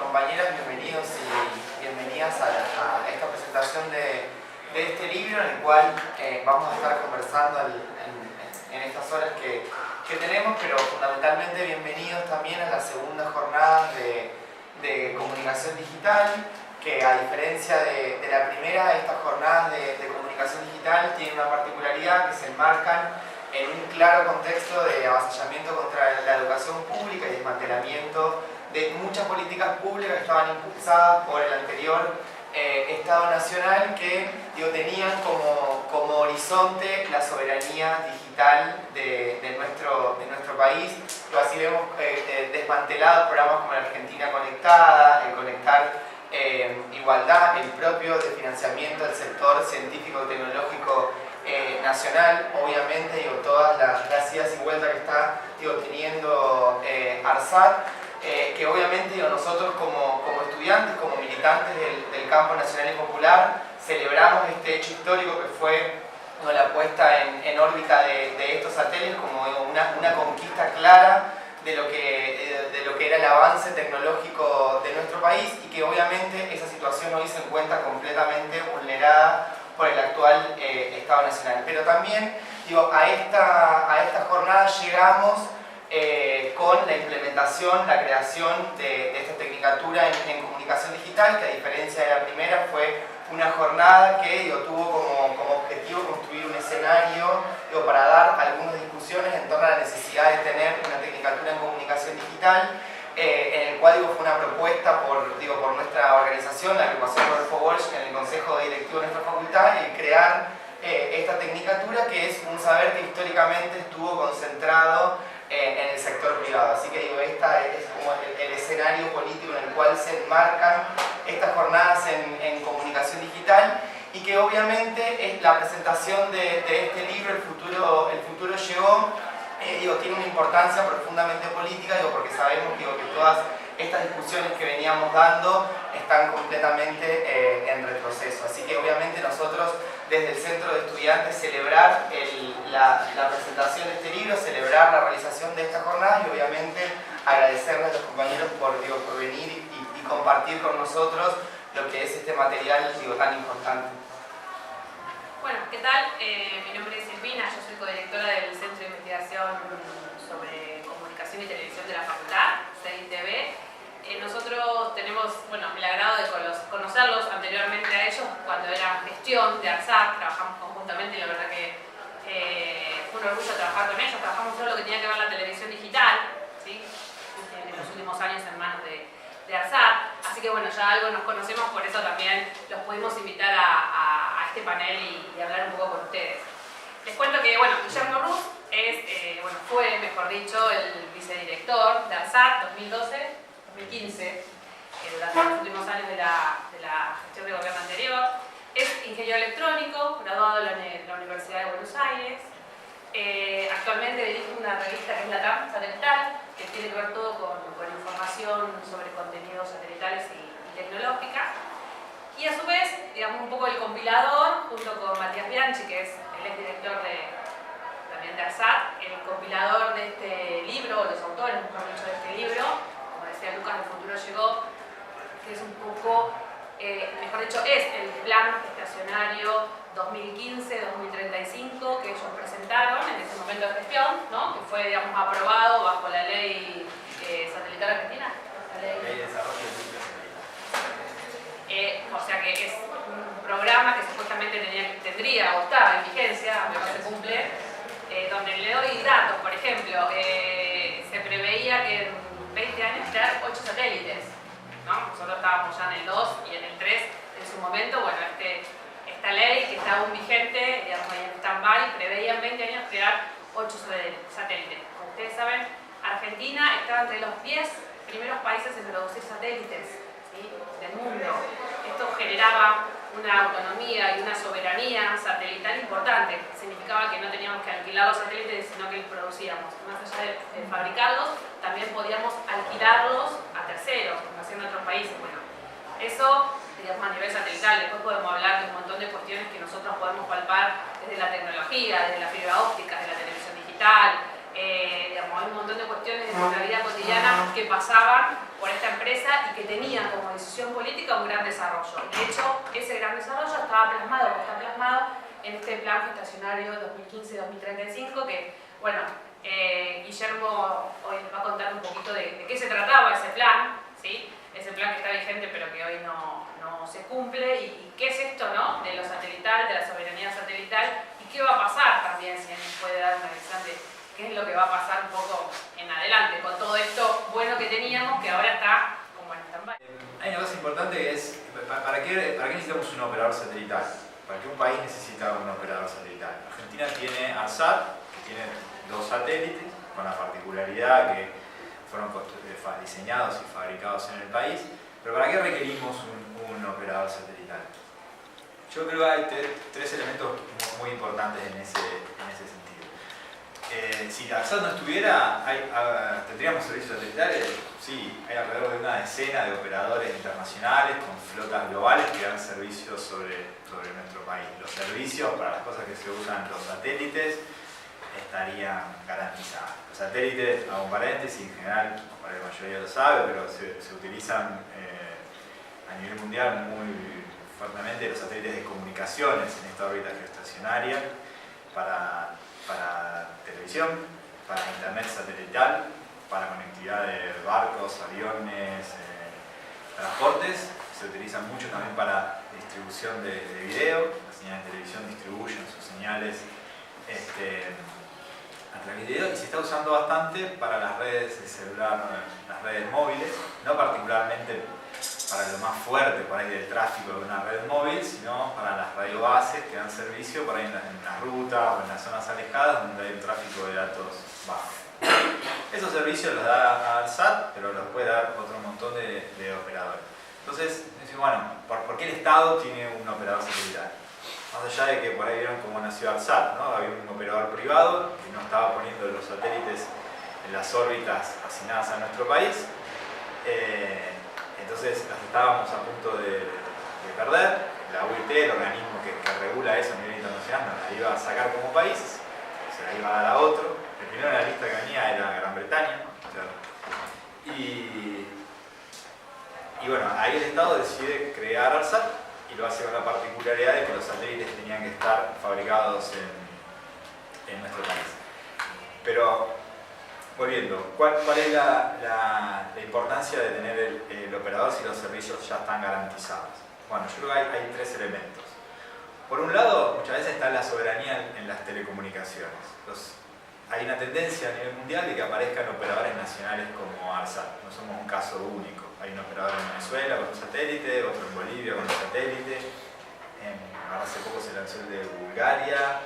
compañeras, bienvenidos y bienvenidas a esta presentación de este libro en el cual vamos a estar conversando en estas horas que tenemos, pero fundamentalmente bienvenidos también a la segunda jornada de comunicación digital, que a diferencia de la primera, estas jornadas de comunicación digital tienen una particularidad que se enmarcan en un claro contexto de avasallamiento contra la educación pública y desmantelamiento de muchas políticas públicas que estaban impulsadas por el anterior Estado Nacional, que tenían como horizonte la soberanía digital de nuestro país. Así vemos desmantelados programas como la Argentina Conectada, el Conectar Igualdad, el propio de financiamiento del sector científico-tecnológico nacional, obviamente, todas las idas y vueltas que está teniendo ARSAT, que obviamente nosotros como estudiantes, como militantes del campo nacional y popular, celebramos este hecho histórico que fue la puesta en órbita de estos satélites como una conquista clara de lo que era el avance tecnológico de nuestro país, y que obviamente esa situación hoy se encuentra completamente vulnerada por el actual Estado Nacional. Pero también a esta jornada llegamos con la implementación, la creación de esta tecnicatura en comunicación digital, que a diferencia de la primera fue una jornada que tuvo como objetivo construir un escenario para dar algunas discusiones en torno a la necesidad de tener una tecnicatura en comunicación digital, en el cual fue una propuesta por nuestra organización, la agrupación Rodolfo Walsh, en el Consejo Directivo de nuestra facultad, el crear esta tecnicatura, que es un saber que históricamente estuvo concentrado en el sector privado. Así que este es como el escenario político en el cual se enmarcan estas jornadas en comunicación digital, y que obviamente es la presentación de este libro, El futuro llegó, tiene una importancia profundamente política, porque sabemos que todas estas discusiones que veníamos dando están completamente en retroceso. Así que obviamente nosotros desde el Centro de Estudiantes celebrar la presentación de este libro, celebrar la realización de esta jornada, y obviamente agradecerles a los compañeros por venir y compartir con nosotros lo que es este material tan importante. Bueno, ¿qué tal? Mi nombre es Silvina, yo soy codirectora del Centro de Investigación sobre Comunicación y Televisión de la Facultad, CEDITV. Nosotros tenemos el agrado de conocerlos anteriormente a ellos cuando era gestión de ARSAT, trabajamos conjuntamente y la verdad que fue un orgullo trabajar con ellos. Trabajamos todo lo que tenía que ver la televisión digital, ¿sí? En los últimos años en manos de ARSAT, así que ya algo nos conocemos, por eso también los pudimos invitar a este panel y hablar un poco con ustedes. Les cuento que Guillermo Ruz fue, mejor dicho, el vicedirector de ARSAT 2012-2015, durante los últimos años de la gestión de gobierno anterior. Es ingeniero electrónico, graduado de la Universidad de Buenos Aires. Actualmente dirige una revista que es la TAM Satelital, que tiene que ver todo con información sobre contenidos satelitales y tecnológica. Y a su vez, un poco el compilador, junto con Matías Bianchi, que es el exdirector también de ARSAT, el compilador de este libro, o los autores, mejor dicho, de este libro, como decía Lucas, El futuro llegó, que es un poco, mejor dicho, es el plan estacionario 2015-2035 que ellos presentaron en ese momento de gestión, ¿no? Que fue, aprobado bajo la ley satelital argentina. La ley de desarrollo de o sea que es un programa que supuestamente tendría o estaba en vigencia, aunque no se cumple, donde le doy datos. Por ejemplo, se preveía que en 20 años crear 8 satélites, ¿no? Nosotros estábamos ya en el 2 y en el 3 en su momento. Esta ley que está aún vigente, en stand-by, preveía en 20 años crear 8 satélites. Como ustedes saben, Argentina estaba entre los 10 primeros países en producir satélites, ¿sí?, del mundo. Esto generaba una autonomía y una soberanía satelital importante. Significaba que no teníamos que alquilar los satélites, sino que los producíamos. Más allá de fabricarlos, también podíamos alquilarlos a terceros, como hacían otros países. Eso, a nivel satelital. Después podemos hablar de un montón de cuestiones que nosotros podemos palpar desde la tecnología, desde la fibra óptica, desde la televisión digital, hay un montón de cuestiones de nuestra vida cotidiana que pasaban por esta empresa y que tenían como decisión política un gran desarrollo. De hecho, ese gran desarrollo estaba plasmado, o está plasmado en este plan gestacionario 2015-2035 que, bueno, Guillermo hoy nos va a contar un poquito de qué se trataba ese plan, ¿sí? Ese plan que está vigente pero que hoy no se cumple y qué es esto, ¿no? De lo satelital, de la soberanía satelital y qué va a pasar también, si nos puede dar una visión de qué es lo que va a pasar un poco en adelante con todo esto bueno que teníamos que ahora está como en stand-by. Hay una cosa importante que es, ¿para qué necesitamos un operador satelital? ¿Para qué un país necesita un operador satelital? Argentina tiene ARSAT, que tiene 2 satélites, con la particularidad que fueron diseñados y fabricados en el país. Pero ¿para qué requerimos un operador satelital? Yo creo que hay 3 elementos muy importantes en ese sentido. Si ARSAT no estuviera, ¿tendríamos servicios satelitales? Sí, hay alrededor de una decena de operadores internacionales con flotas globales que dan servicios sobre nuestro país. Los servicios para las cosas que se usan los satélites estarían garantizados. Los satélites, hago un paréntesis, en general, la mayoría lo sabe, pero se utilizan a nivel mundial muy fuertemente los satélites de comunicaciones en esta órbita geoestacionaria para televisión, para internet satelital, para conectividad de barcos, aviones, transportes. Se utilizan mucho también para distribución de video. Las señales de televisión distribuyen sus señales a través de video y se está usando bastante para las redes de celular, las redes móviles, no particularmente para lo más fuerte por ahí del tráfico de una red móvil, sino para las radiobases que dan servicio por ahí en las rutas o en las zonas alejadas donde hay un tráfico de datos bajo. Esos servicios los da ARSAT, pero los puede dar otro montón de operadores. Entonces, bueno, ¿por qué el Estado tiene un operador satelital? Más allá de que por ahí vieron cómo nació ARSAT, ¿no? Había un operador privado que no estaba poniendo los satélites en las órbitas asignadas a nuestro país. Entonces las estábamos a punto de perder. La UIT, el organismo que regula eso a nivel internacional, nos la iba a sacar como país, se la iba a dar a otro. El primero en la lista que venía era Gran Bretaña, ¿no? Y bueno, ahí el Estado decide crear ARSAT y lo hace con la particularidad de que los satélites tenían que estar fabricados en nuestro país. Pero, volviendo, ¿cuál es la importancia de tener el operador si los servicios ya están garantizados? Bueno, yo creo que hay 3 elementos. Por un lado, muchas veces está la soberanía en las telecomunicaciones. Hay una tendencia a nivel mundial de que aparezcan operadores nacionales como ARSAT. No somos un caso único. Hay un operador en Venezuela con un satélite, otro en Bolivia con un satélite. Hace poco se lanzó el de Bulgaria,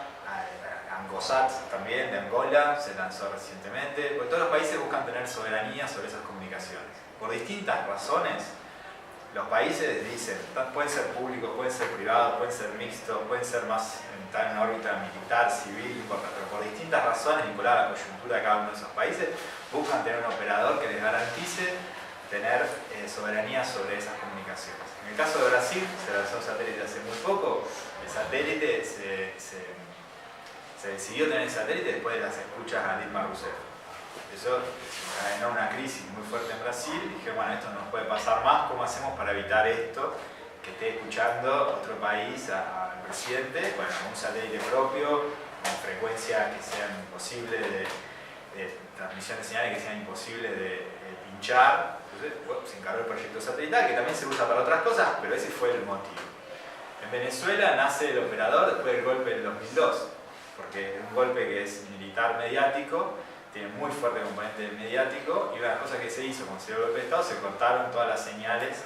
Angosat también, de Angola, se lanzó recientemente. Porque todos los países buscan tener soberanía sobre esas comunicaciones. Por distintas razones, los países dicen, pueden ser públicos, pueden ser privados, pueden ser mixtos, pueden ser más en una órbita militar, civil, no importa, pero por distintas razones, vinculada a la coyuntura de cada uno de esos países, buscan tener un operador que les garantice tener soberanía sobre esas comunicaciones. En el caso de Brasil, se lanzó un satélite hace muy poco, el satélite se decidió tener el satélite después de las escuchas a Dilma Rousseff. Eso desencadenó una crisis muy fuerte en Brasil y dije, bueno, esto no nos puede pasar más, ¿cómo hacemos para evitar esto? Que esté escuchando otro país al presidente, bueno, con un satélite propio, con frecuencias que sean imposibles de transmisión de señales que sean imposibles de pinchar. Entonces, bueno, se encargó el proyecto satelital, que también se usa para otras cosas, pero ese fue el motivo. En Venezuela nace el operador después del golpe del 2002, porque es un golpe que es militar mediático, tiene muy fuerte componente mediático, y una de las cosas que se hizo cuando se dio el golpe de Estado, se cortaron todas las señales,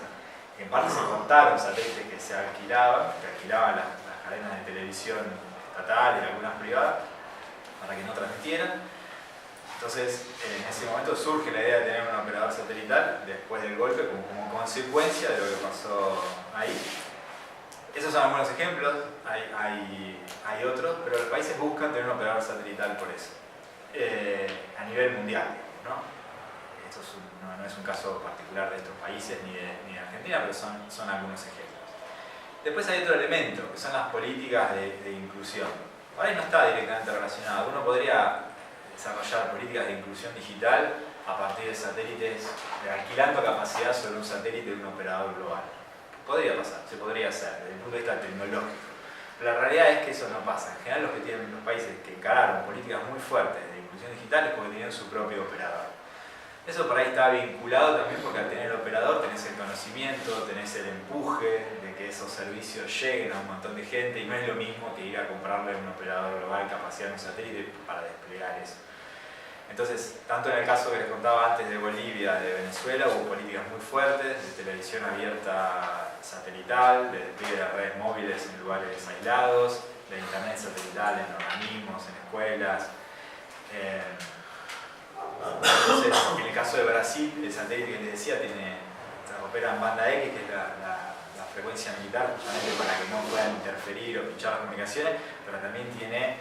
en parte se cortaron satélites que se alquilaban, las cadenas de televisión estatales y algunas privadas, para que no transmitieran. Entonces, en ese momento surge la idea de tener un operador satelital después del golpe como consecuencia de lo que pasó ahí. Esos son algunos ejemplos, hay otros, pero los países buscan tener un operador satelital por eso. A nivel mundial, ¿no? Esto no es un caso particular de estos países ni de Argentina, pero son algunos ejemplos. Después hay otro elemento, que son las políticas de inclusión. Por ahí no está directamente relacionado. Uno podría desarrollar políticas de inclusión digital a partir de satélites, alquilando capacidad sobre un satélite de un operador global. Podría pasar, se podría hacer desde el punto de vista tecnológico. Pero la realidad es que eso no pasa. En general los que tienen los países que encararon políticas muy fuertes de inclusión digital es porque tenían su propio operador. Eso por ahí está vinculado también porque al tener el operador tenés el conocimiento, tenés el empuje de que esos servicios lleguen a un montón de gente y no es lo mismo que ir a comprarle a un operador global capacidad en un satélite para desplegar eso. Entonces, tanto en el caso que les contaba antes de Bolivia, de Venezuela, hubo políticas muy fuertes de televisión abierta satelital, de despliegue de redes móviles en lugares aislados, de internet satelital en organismos, en escuelas. Entonces, en el caso de Brasil, el satélite que les decía opera en banda X, que es la frecuencia militar, justamente para que no puedan interferir o pinchar las comunicaciones, pero también tiene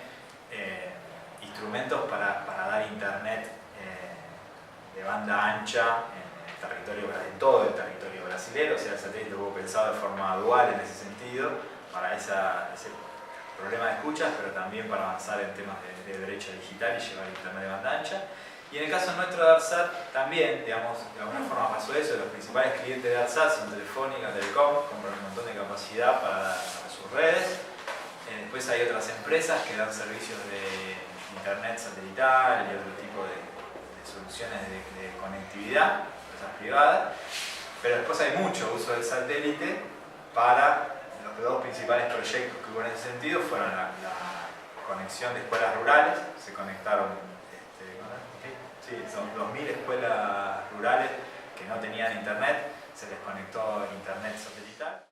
instrumentos para dar internet de banda ancha en todo el territorio brasileño. O sea, el satélite estuvo pensado de forma dual en ese sentido, para ese problema de escuchas, pero también para avanzar en temas de brecha digital y llevar internet de banda ancha. Y en el caso nuestro de ARSAT también, digamos, de alguna forma pasó eso. Los principales clientes de ARSAT son Telefónica, Telecom, compran un montón de capacidad para sus redes. Después hay otras empresas que dan servicios de internet satelital y otro tipo de soluciones de conectividad, empresas privadas. Pero después hay mucho uso del satélite para los dos principales proyectos que hubo en ese sentido fueron la conexión de escuelas rurales. Se conectaron sí, son 2000 escuelas rurales que no tenían internet, se les conectó internet satelital.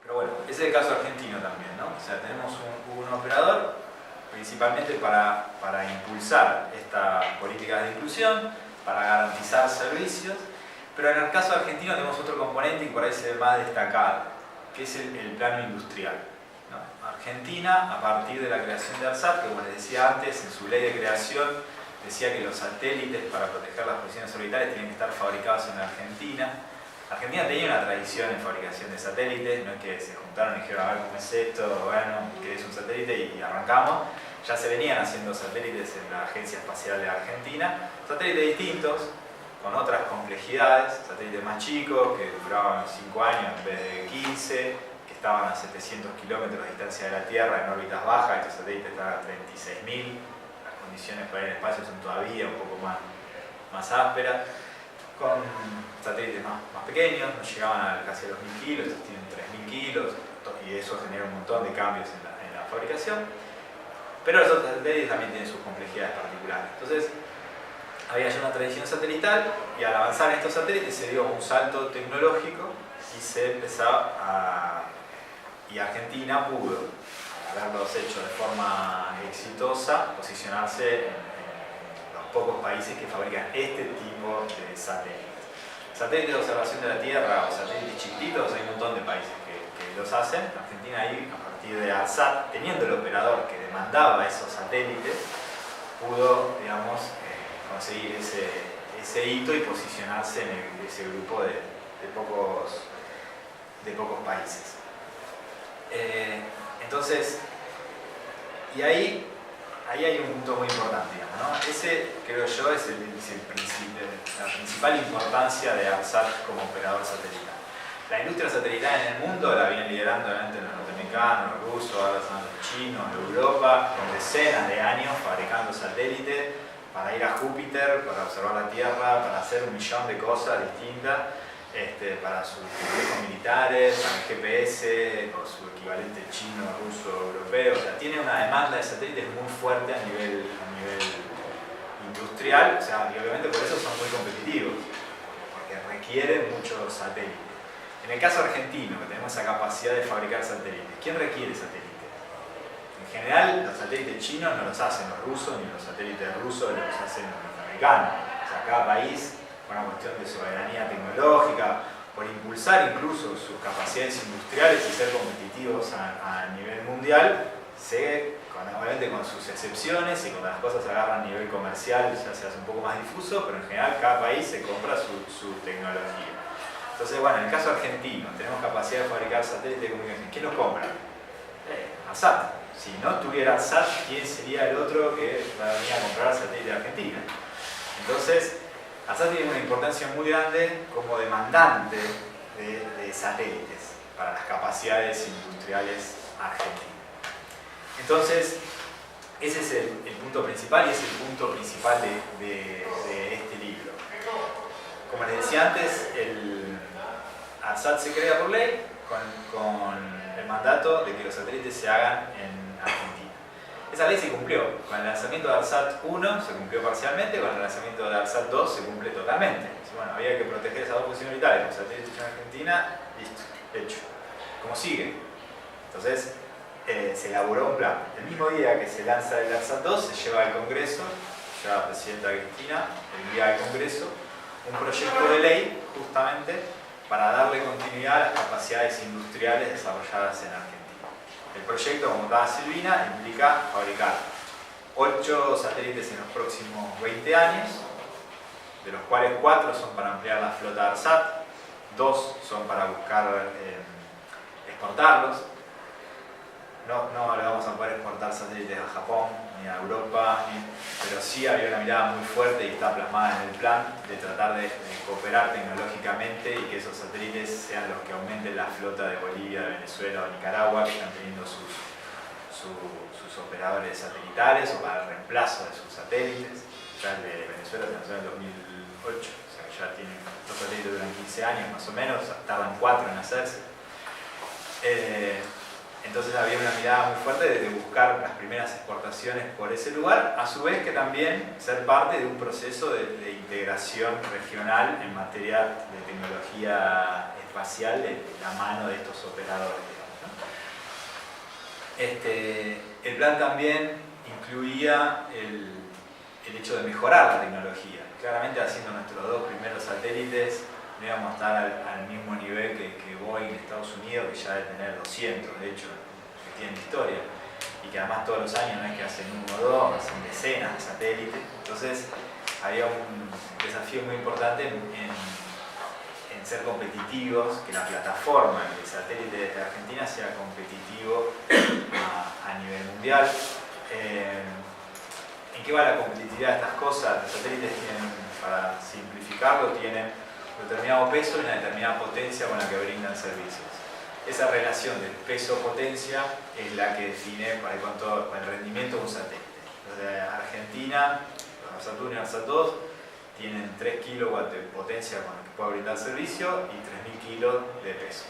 Pero bueno, ese es el caso argentino también, ¿no? O sea, tenemos un operador principalmente para impulsar estas políticas de inclusión, para garantizar servicios, pero en el caso argentino tenemos otro componente que por ahí se ve más destacado, que es el plano industrial, ¿no? Argentina, a partir de la creación de ARSAT, que como les decía antes, en su ley de creación decía que los satélites para proteger las posiciones orbitales tenían que estar fabricados en la Argentina. Argentina tenía una tradición en fabricación de satélites, no es que se juntaron y dijeron a ver cómo es esto, bueno, que es un satélite y arrancamos. Ya se venían haciendo satélites en la Agencia Espacial de Argentina, satélites distintos, con otras complejidades, satélites más chicos que duraban 5 años en vez de 15, que estaban a 700 kilómetros de distancia de la Tierra en órbitas bajas. Estos satélites estaban a 36.000. Condiciones para ir al espacio son todavía un poco más ásperas, con satélites más pequeños, no llegaban a casi a los 1000 kilos, estos tienen 3000 kilos, y eso genera un montón de cambios en la fabricación. Pero los otros satélites también tienen sus complejidades particulares. Entonces, había ya una tradición satelital, y al avanzar en estos satélites se dio un salto tecnológico y se empezaba y Argentina pudo, haberlos hecho de forma exitosa, posicionarse en los pocos países que fabrican este tipo de satélites. Satélites de observación de la Tierra o satélites chiquititos, hay un montón de países que los hacen. Argentina ahí, a partir de ARSAT, teniendo el operador que demandaba esos satélites, pudo, digamos, conseguir ese hito y posicionarse en ese grupo de pocos países. Entonces, y ahí hay un punto muy importante, digamos, ¿no? Ese, creo yo, es la principal importancia de ARSAT como operador satelital. La industria satelital en el mundo la vienen liderando obviamente los norteamericanos, los rusos, ahora son los chinos, Europa, con decenas de años fabricando satélites para ir a Júpiter, para observar la Tierra, para hacer 1 millón de cosas distintas. Para sus complejos militares, para el GPS, o su equivalente chino, ruso, europeo. O sea, tiene una demanda de satélites muy fuerte a nivel industrial, o sea, y obviamente por eso son muy competitivos, porque requieren muchos satélites. En el caso argentino, que tenemos esa capacidad de fabricar satélites, ¿quién requiere satélites? En general, los satélites chinos no los hacen los rusos, ni los satélites rusos los hacen los norteamericanos. O sea, cada país, por una cuestión de soberanía tecnológica, por impulsar incluso sus capacidades industriales y ser competitivos a nivel mundial, obviamente con sus excepciones y cuando las cosas se agarran a nivel comercial ya se hace un poco más difuso, pero en general cada país se compra su tecnología. Entonces, bueno, en el caso argentino tenemos capacidad de fabricar satélites de comunicación. ¿Quién los compra? ARSAT. Si no tuviera ARSAT, ¿quién sería el otro que venía a comprar satélite de Argentina? Entonces, ARSAT tiene una importancia muy grande como demandante de satélites para las capacidades industriales argentinas. Entonces, ese es el punto principal y es el punto principal de este libro. Como les decía antes, el ARSAT se crea por ley con el mandato de que los satélites se hagan en Argentina. Esa ley se cumplió. Con el lanzamiento de ARSAT 1 se cumplió parcialmente, con el lanzamiento de ARSAT 2 se cumple totalmente. Bueno, había que proteger esas dos funciones vitales, los satélites en Argentina, listo, hecho. ¿Cómo sigue? Entonces, se elaboró un plan. El mismo día que se lanza el ARSAT 2 se lleva al Congreso, ya la presidenta Cristina envía al Congreso un proyecto de ley justamente para darle continuidad a las capacidades industriales desarrolladas en Argentina. El proyecto, como contaba Silvina, implica fabricar 8 satélites en los próximos 20 años, de los cuales 4 son para ampliar la flota ARSAT, 2 son para buscar exportarlos. No le vamos a poder exportar satélites a Japón, ni a Europa, pero sí había una mirada muy fuerte y está plasmada en el plan de tratar de cooperar tecnológicamente y que esos satélites sean los que aumenten la flota de Bolivia, de Venezuela o Nicaragua, que están teniendo sus operadores satelitales o para el reemplazo de sus satélites. Ya el de Venezuela se lanzó en el 2008, o sea que ya tienen los satélites duran 15 años más o menos, tardan 4 en hacerse. Entonces había una mirada muy fuerte de buscar las primeras exportaciones por ese lugar, a su vez que también ser parte de un proceso de integración regional en materia de tecnología espacial de la mano de estos operadores. El plan también incluía el hecho de mejorar la tecnología. Claramente haciendo nuestros 2 primeros satélites no íbamos a estar al mismo nivel que Boeing en Estados Unidos, que ya debe tener 200, de hecho, que tienen historia, y que además todos los años no es que hacen 1 o 2, hacen decenas de satélites. Entonces había un desafío muy importante en ser competitivos, que la plataforma, el satélite de Argentina sea competitivo a nivel mundial. ¿En qué va la competitividad de estas cosas? Los satélites tienen, para simplificarlo, tienen un determinado peso y una determinada potencia con la que brindan servicios. Esa relación de peso-potencia es la que define el rendimiento de un satélite. Entonces, Argentina, los ARSAT 1 y ARSAT 2 tienen 3 kilowatts de potencia con la que puede brindar servicio y 3.000 kilos de peso.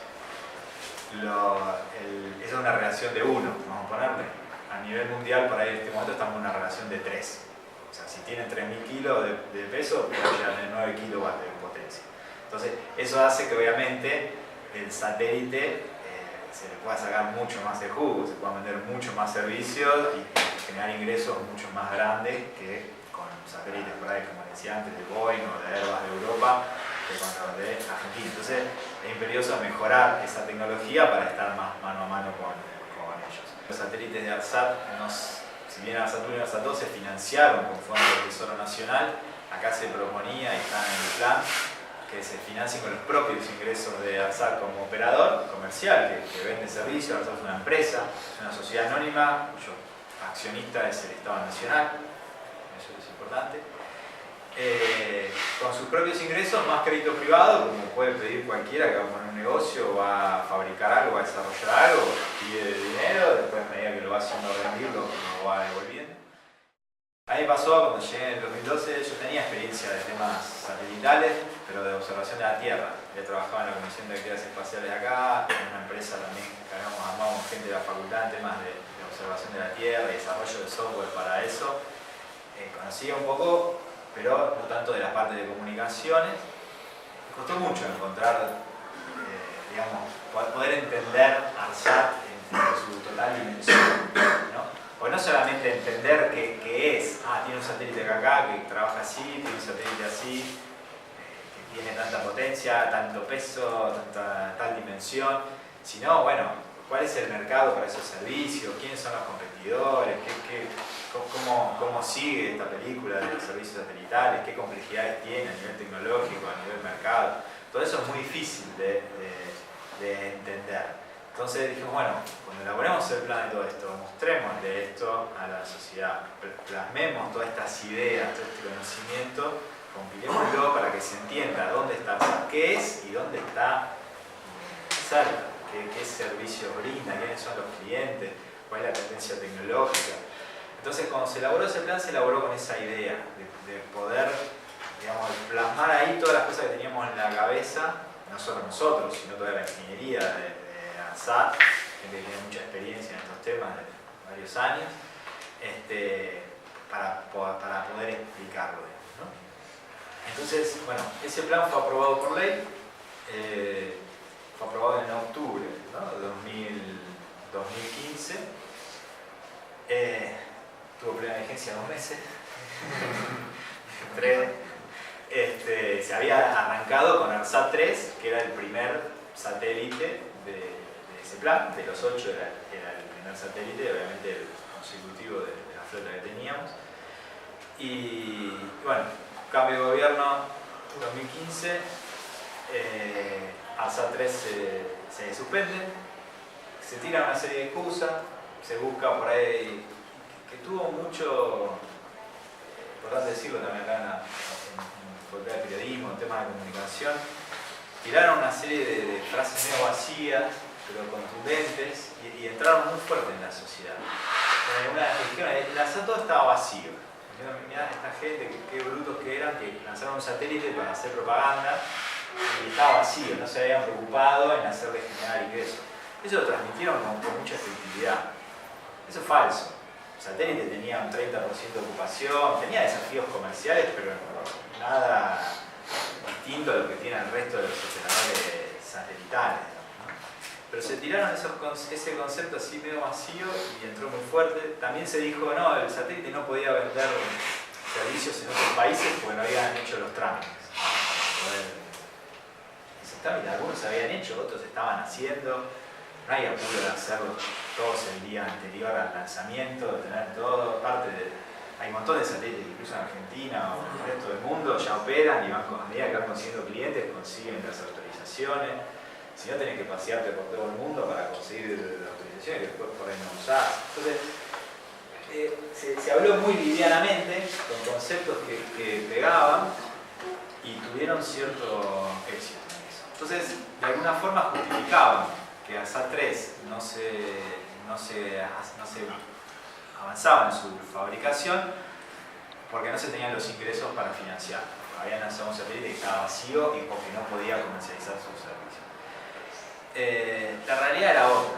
Esa es una relación de 1, vamos a ponerle. A nivel mundial, para este momento estamos en una relación de 3. O sea, si tienen 3.000 kilos de peso, pueden llegar a tener 9 kilowatts de potencia. Entonces, eso hace que obviamente el satélite se le pueda sacar mucho más de jugo, se pueda vender mucho más servicios y generar ingresos mucho más grandes que con satélites por ahí, como decía antes, de Boeing o de Airbus de Europa, que con los de Argentina. Entonces, es imperioso mejorar esa tecnología para estar más mano a mano con ellos. Los satélites de ARSAT, si bien ARSAT 1 y ARSAT 2 se financiaron con fondos del Tesoro Nacional, acá se proponía y está en el plan que se financien con los propios ingresos de ARSAT como operador comercial que vende servicios. ARSAT es una empresa, es una sociedad anónima cuyo accionista es el Estado Nacional, eso es importante. Con sus propios ingresos, más crédito privado, como puede pedir cualquiera que va a poner un negocio o va a fabricar algo, va a desarrollar algo, pide dinero, después a medida que lo va haciendo rendir lo va devolviendo. A mí me pasó cuando llegué en el 2012, yo tenía experiencia de temas satelitales, pero de observación de la Tierra. He trabajado en la Comisión de Actividades Espaciales de acá, en una empresa también que habíamos armado con gente de la facultad en temas de observación de la Tierra y desarrollo de software para eso. Conocía un poco, pero no tanto de la parte de comunicaciones. Me costó mucho encontrar, poder entender ARSAT en su total dimensión, ¿no? O no solamente entender qué es, tiene un satélite acá que trabaja así, tiene un satélite así, que tiene tanta potencia, tanto peso, tal dimensión, sino, bueno, cuál es el mercado para esos servicios, quiénes son los competidores, cómo sigue esta película de los servicios satelitales, qué complejidades tiene a nivel tecnológico, a nivel mercado. Todo eso es muy difícil de entender. Entonces dijimos, bueno, cuando elaboremos el plan de todo esto, mostrémosle esto a la sociedad, plasmemos todas estas ideas, todo este conocimiento, compilémoslo para que se entienda dónde está ARSAT, qué es y dónde está Salta, qué servicios brinda, quiénes son los clientes, cuál es la tendencia tecnológica. Entonces, cuando se elaboró ese plan, se elaboró con esa idea de poder, digamos, plasmar ahí todas las cosas que teníamos en la cabeza, no solo nosotros, sino toda la ingeniería de ARSAT, gente que tiene mucha experiencia en estos temas de varios años, para poder explicarlo. ¿No? Entonces, bueno, ese plan fue aprobado por ley, fue aprobado en octubre, ¿no? de 2015. Tuvo plena vigencia 2 meses. Se había arrancado con ARSAT 3, que era el primer satélite de ese plan. De los 8 era el primer satélite, obviamente el consecutivo de la flota que teníamos. Y bueno, cambio de gobierno 2015, ARSAT 3 se suspende, se tira una serie de excusas, se busca por ahí, que tuvo mucho, importante decirlo también acá en Facultad de Periodismo, en temas de comunicación, tiraron una serie de frases medio vacías, pero contundentes, y entraron muy fuerte en la sociedad. Una de las cuestiones, el ARSAT todo estaba vacío. Mirá esta gente, qué brutos que eran, que lanzaron un satélite para hacer propaganda, y estaba vacío, no se habían preocupado en hacerle generar ingresos. Eso lo transmitieron con mucha efectividad. Eso es falso. El satélite tenía un 30% de ocupación, tenía desafíos comerciales, pero nada distinto a lo que tiene el resto de los operadores satelitales, ¿no? Pero se tiraron ese concepto así medio vacío y entró muy fuerte. También se dijo, no, el satélite no podía vender servicios en otros países porque no habían hecho los trámites. Esos trámites algunos se habían hecho, otros estaban haciendo. No hay apuro de hacerlos todos el día anterior al lanzamiento, de tener todo, hay un montón de satélites, incluso en Argentina o en el resto del mundo, ya operan y a medida que van consiguiendo clientes, consiguen las autorizaciones. Si no, tenés que pasearte por todo el mundo para conseguir las autorizaciones que después por ahí no usás. Entonces, se habló muy livianamente, con conceptos que pegaban y tuvieron cierto éxito en eso. Entonces, de alguna forma justificaban que ARSAT 3 no se avanzaba en su fabricación porque no se tenían los ingresos para financiar. Habían lanzado un satélite que estaba vacío y porque no podía comercializar sus servicios. La realidad era otra.